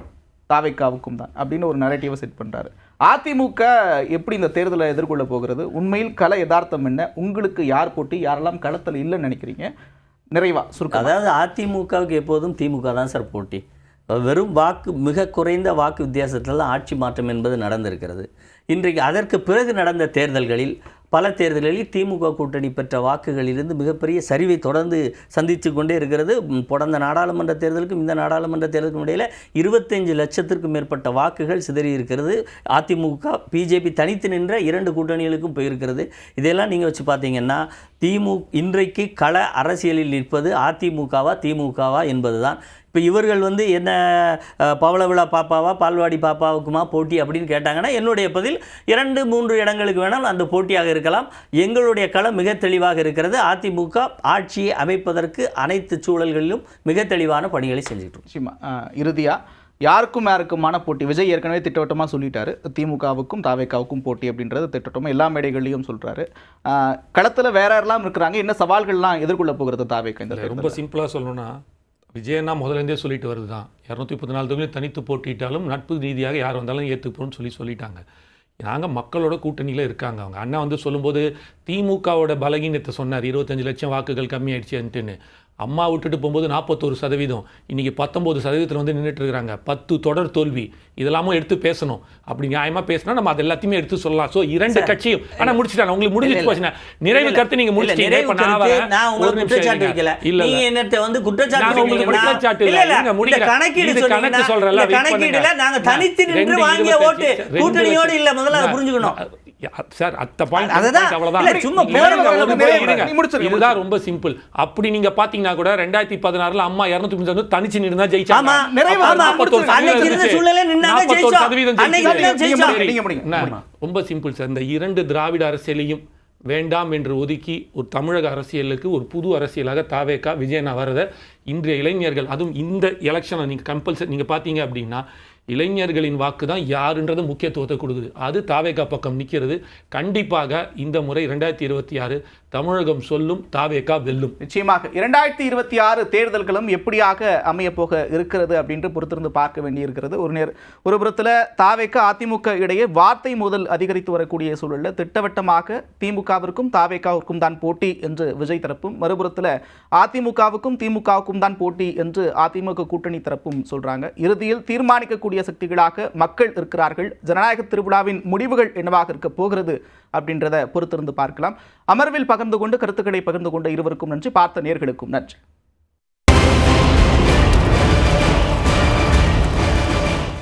தாவேக்காவுக்கும் தான் அப்படின்னு ஒரு நரேட்டிவை செட் பண்றாரு. அதிமுக எப்படி இந்த தேர்தலை எதிர்கொள்ள போகிறது? உண்மையில் கள யதார்த்தம் என்ன? உங்களுக்கு யார் போட்டி, யாரெல்லாம் களத்தில் இல்லைன்னு நினைக்கிறீங்க? நிறைவா சுருக்கம். அதாவது அதிமுகவுக்கு எப்போதும் திமுக தான் சார் போட்டி. வெறும் மிக குறைந்த வாக்கு வித்தியாசத்தில் ஆட்சி மாற்றம் என்பது நடந்திருக்கிறது. இன்றைக்கு அதற்கு பிறகு நடந்த தேர்தல்களில் பல தேர்தல்களில் திமுக கூட்டணி பெற்ற வாக்குகளிலிருந்து மிகப்பெரிய சரிவை தொடர்ந்து சந்தித்து கொண்டே இருக்கிறது. கடந்த நாடாளுமன்ற தேர்தலுக்கும் இந்த நாடாளுமன்ற தேர்தலுக்கும் இடையில் 25 லட்சத்திற்கும் மேற்பட்ட வாக்குகள் சிதறி இருக்கிறது. அதிமுக பிஜேபி தனித்து நின்ற 2 கூட்டணிகளுக்கும் போயிருக்கிறது. இதெல்லாம் நீங்கள் வச்சு பார்த்தீங்கன்னா இன்றைக்கு கள அரசியலில் நிற்பது அதிமுகவா திமுகவா என்பது தான். இப்போ இவர்கள் வந்து என்ன பவள விழா பாப்பாவா பால்வாடி பாப்பாவுக்குமா போட்டி அப்படின்னு கேட்டாங்கன்னா என்னுடைய பதில் 2-3 இடங்களுக்கு வேணால் அந்த போட்டியாக இருக்கலாம். எங்களுடைய களம் மிக தெளிவாக இருக்கிறது. அதிமுக ஆட்சியை அமைப்பதற்கு அனைத்து சூழல்களிலும் மிக தெளிவான பணிகளை செஞ்சுக்கிட்டோம். நிச்சயமா. இறுதியாக யாருக்குமான போட்டி? விஜய் ஏற்கனவே திட்டவட்டமாக சொல்லிட்டாரு, திமுகவுக்கும் தாவேக்காவுக்கும் போட்டி அப்படின்றது திட்டவட்டமாக எல்லா மேடைகள்லையும் சொல்கிறாரு. களத்தில் வேற யாரெல்லாம் இருக்கிறாங்க, என்ன சவால்கள்லாம் எதிர்கொள்ள போகிறது தாவேக்கா? இந்த ரொம்ப சிம்பிளாக சொல்லணும்னா விஜயன்னா முதலேருந்தே சொல்லிட்டு வருது தான், 234 தொகுதியும் தனித்து போட்டிட்டாலும் நட்பு ரீதியாக யார் வந்தாலும் ஏற்றுப்போம்னு சொல்லிட்டாங்க. நாங்கள் மக்களோட கூட்டணியில் இருக்காங்க. அவங்க அண்ணா வந்து சொல்லும்போது திமுகவோட பலகீனத்தை சொன்னார், 25 லட்சம் வாக்குகள் கம்மியாயிடுச்சுன்ட்டுன்னு. அம்மா விட்டுட்டு போகும்போது 41%, இன்றைக்கி 19% வந்து நின்றுட்டு இருக்கிறாங்க. 10 தொடர் தோல்வி, இதெல்லாமும் எடுத்து பேசணும். அப்படி நியாயமாக பேசினா நம்ம அது எல்லாத்தையுமே எடுத்து சொல்லலாம். ஸோ 2 கட்சியும் ஆனால் முடிச்சுட்டாங்க. உங்களுக்கு முடிஞ்சிட்டு போச்சுன்னா நிறைவு கருத்து நீங்கள் முடிச்சிட்டீங்க. இப்போ நான் ஒரு நிமிஷம் வைக்கல. இல்லை என்னத்தை வந்து குற்றச்சாட்டு கணக்கு சொல்கிறேன். கணக்கீடுல நாங்கள் தனித்து நின்று வாங்கிய ஓட்டு கூட்டணியோடு இல்லை. முதல்ல அதை புரிஞ்சுக்கணும் சார். அத்த பாயிண்ட் அவ்வளவுதான். இதுதான் ரொம்ப சிம்பிள். அப்படி நீங்க பாத்தீங்கன்னா கூட 2016 அம்மா 230 தனிச்சு நின்று ஜெயிச்சாங்க. ரொம்ப சிம்பிள் சார். இந்த 2 திராவிட அரசியலையும் வேண்டாம் என்று ஒதுக்கி ஒரு தமிழக அரசியலுக்கு ஒரு புது அரசியலாக தாவேகா விஜயன் வரதை இன்றைய இளைஞர்கள், அதுவும் இந்த எலெக்ஷனை நீங்கள் கம்பல்சரி நீங்கள் பார்த்தீங்க அப்படின்னா இளைஞர்களின் வாக்கு தான் யாருன்றது முக்கியத்துவத்தை கொடுக்குது. அது தாவேகா பக்கம் நிற்கிறது. கண்டிப்பாக இந்த முறை 2026 தமிழகம் சொல்லும், தாவேகா வெல்லும். நிச்சயமாக 2026 தேர்தல்களும் எப்படியாக அமையப்போக இருக்கிறது அப்படின்ட்டு பொறுத்திருந்து பார்க்க வேண்டியிருக்கிறது. ஒரு புறத்தில் தாவேகா அதிமுக இடையே வார்த்தை மோதல் அதிகரித்து வரக்கூடிய சூழலில் திட்டவட்டமாக திமுகவிற்கும் தாவேகாவிற்கும் தான் போட்டி என்று விஜய் தரப்பும், மறுபுறத்தில் அதிமுகவுக்கும் திமுகவுக்கும் தான் போட்டி என்று அதிமுக கூட்டணி தரப்பும் சொல்றாங்க. இறுதியில் தீர்மானிக்கக்கூடிய சக்திகளாக மக்கள் இருக்கிறார்கள். ஜனநாயக திருவிழாவின் முடிவுகள் என்னவாக இருக்க போகிறது அப்படின்றத பொறுத்திருந்து பார்க்கலாம். அமர்வில் பகிர்ந்து கொண்டு கருத்துக்களை பகிர்ந்து கொண்ட இருவருக்கும் நன்றி. பார்த்த நேயர்களுக்கும் நன்றி.